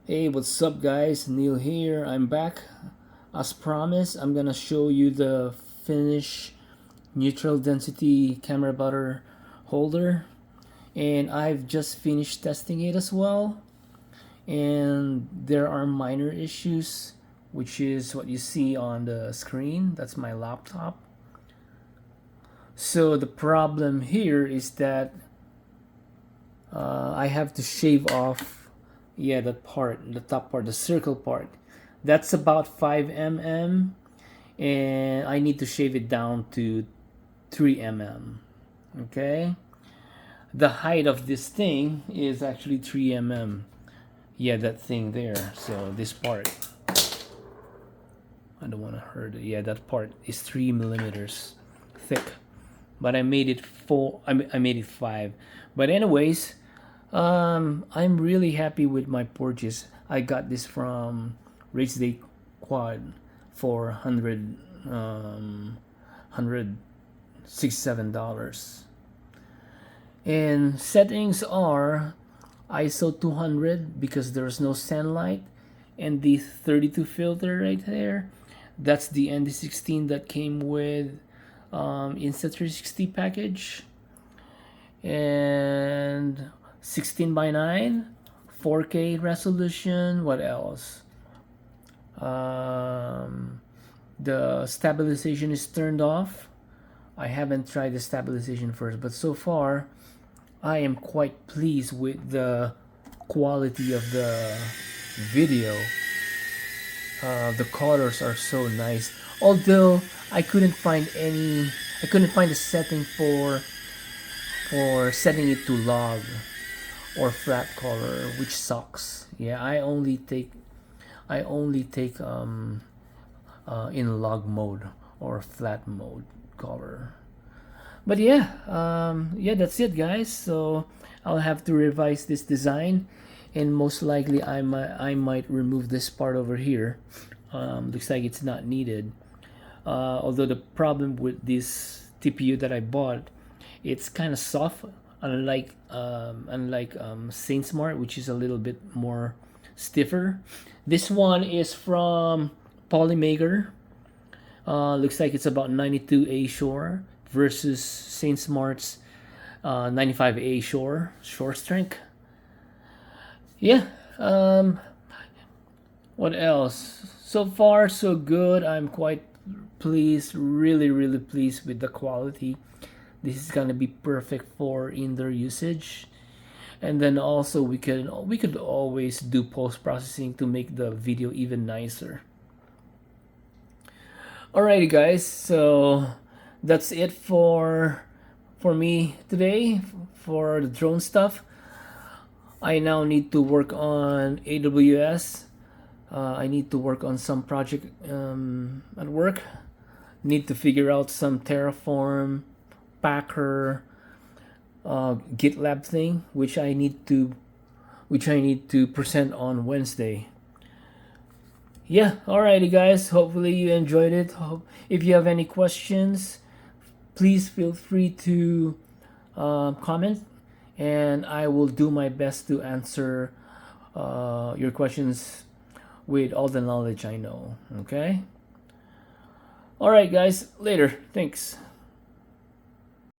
Hey, what's up guys? Neil here. I'm back. As promised, I'm gonna show you the finished neutral density CameraButter holder, and I've just finished testing it as well. And there are minor issues, which is what you see on the screen. That's my laptop. So the problem here is that I have to shave off, yeah, that part, the top part, the circle part. That's about 5 mm, and I need to shave it down to 3 mm. Okay, the height of this thing is actually 3 mm. Yeah, that thing there. So this part, I don't want to hurt it. Yeah, that part is 3 mm thick, but I made it four. I made it 5. But anyways, I'm really happy with my purchase. I got this from Race Day Quad for $167. And settings are ISO 200 because there's no sunlight, and the 32 filter right there. That's the ND16 that came with Insta360 package, and 16:9 4K resolution. What else? The stabilization is turned off. I haven't tried the stabilization first, but so far I am quite pleased with the quality of the video. The colors are so nice, although I couldn't find a setting for setting it to log or flat color, which sucks. Yeah, I only take in log mode or flat mode color. But yeah, that's it guys. So I'll have to revise this design, and most likely I might remove this part over here. Looks like it's not needed. Although the problem with this TPU that I bought, it's kind of soft, unlike Saint Smart, which is a little bit more stiffer. This one is from Polymaker. Looks like it's about 92A Shore versus Saint Smart's 95A Shore strength. Yeah. What else? So far so good. I'm quite pleased, really pleased with the quality. This is gonna be perfect for indoor usage. And then also we could always do post processing to make the video even nicer. Alrighty guys, so that's it for me today for the drone stuff. I now need to work on AWS. I need to work on some project at work. Need to figure out some Terraform, Packer, GitLab thing, which I need to present on Wednesday. Yeah, alrighty guys, hopefully you enjoyed it. If you have any questions, please feel free to comment, and I will do my best to answer your questions with all the knowledge I know. Okay? Alright guys, later. Thanks.